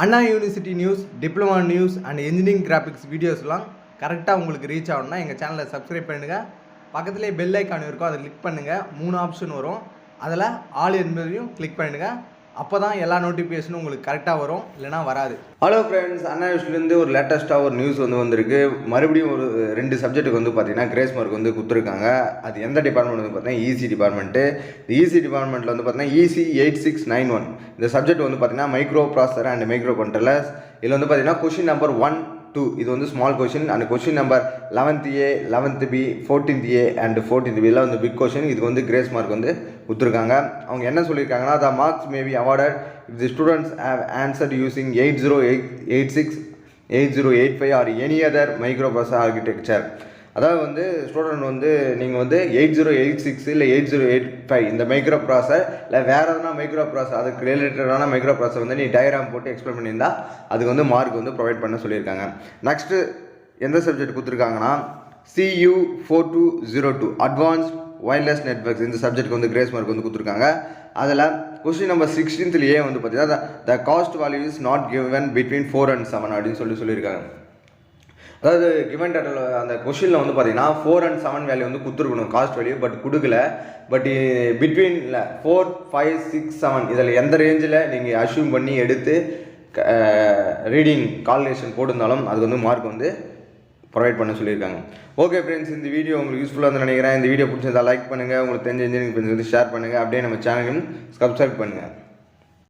Anna university news, diploma news and engineering graphics வீடியோஸ்லாம் கரெக்டாக உங்களுக்கு ரீச் ஆகணும்னா எங்கள் சேனலை சப்ஸ்கிரைப் பண்ணுங்கள். பக்கத்துலேயே பெல் ஐக்கான் இருக்கும், அதை கிளிக் பண்ணுங்கள். 3 ஆப்ஷன் வரும், அதில் ஆல் என்பதையும் கிளிக் பண்ணுங்கள். அப்போ தான் எல்லா நோட்டிஃபிகேஷனும் உங்களுக்கு கரெக்டாக வரும், இல்லைனா வராது. ஹலோ ஃப்ரெண்ட்ஸ், அண்ணா யூனிவர்சிட்டிலேருந்து ஒரு லேட்டஸ்ட்டாக ஒரு நியூஸ் வந்திருக்கு. மறுபடியும் ஒரு 2 சப்ஜெக்ட்டுக்கு பார்த்தீங்கன்னா கிரேஸ் மார்க் கொடுத்துருக்காங்க. அது எந்த டிபார்ட்மெண்ட் பார்த்தீங்கன்னா இசி டிபார்ட்மெண்ட்டு. இந்த இசி டிபார்ட்மெண்ட்டில் பார்த்தீங்கன்னா இசி 8691 இந்த சப்ஜெக்ட் பார்த்தீங்கன்னா microprocessor and microcontrollers. இதில் பார்த்தீங்கன்னா கொஷின் நம்பர் 1, 2 இது small question. And question number 11th A, 11th B, 14th A and 14th B எல்லாம் பிக் கொஷின். இது கிரேஸ் மார்க் கொடுத்துருக்காங்க. அவங்க என்ன சொல்லியிருக்காங்கன்னா, the marks may be awarded if the students have answered using 8086, 8085 or any other microprocessor architecture. அதாவது student நீங்கள் 8086 இல்லை 8085 இந்த மைக்ரோ ப்ராசஸர் இல்லை வேறு எதனா மைக்ரோ ப்ராசஸர் அதுக்கு ரிலேட்டடான மைக்ரோ ப்ராசஸர் நீ டயக்ராம் போட்டு எக்ஸ்பிளைன் பண்ணியிருந்தால் அதுக்கு மார்க் ப்ரொவைட் பண்ண சொல்லியிருக்காங்க. நெக்ஸ்ட்டு எந்த சப்ஜெக்ட் கொடுத்துருக்காங்கன்னா CU4202 அட்வான்ஸ்ட் ஒயர்லெஸ் நெட்வொர்க்ஸ். இந்த சப்ஜெக்ட் கிரேஸ் மார்க் கொடுத்துருக்காங்க. அதில் கொஸ்டின் நம்பர் 16th A பார்த்தீங்கன்னா the cost value is not given between 4 and 7 அப்படின்னு சொல்லியிருக்காங்க. அதாவது கிவன் டேட்டில் அந்த கொஷினில் பார்த்தீங்கன்னா 4 and 7 வேல்யூ கொடுத்துருக்கணும் காஸ்ட் வேல்யூ, பட் கொடுக்கல. பட் பிட்வீனில் 4, 5, 6, 7 இதில் எந்த ரேஞ்சில் நீங்கள் அஷ்யூம் பண்ணி எடுத்து ரீடிங் கால்குலேஷன் போட்டிருந்தாலும் அது மார்க் ப்ரொவைட் பண்ண சொல்லியிருக்காங்க. ஓகே ஃப்ரெண்ட்ஸ், இந்த வீடியோ உங்களுக்கு யூஸ்ஃபுல்லாக நினைக்கிறேன். இந்த வீடியோ பிடிச்சிருந்தா லைக் பண்ணுங்கள், உங்களுக்கு தெரிஞ்ச இன்ஜினியரிங் ஃப்ரெண்ட்ஸ் ஷேர் பண்ணுங்கள். அப்படியே நம்ம சேனலையும் சப்ஸ்கிரைப் பண்ணுங்கள்.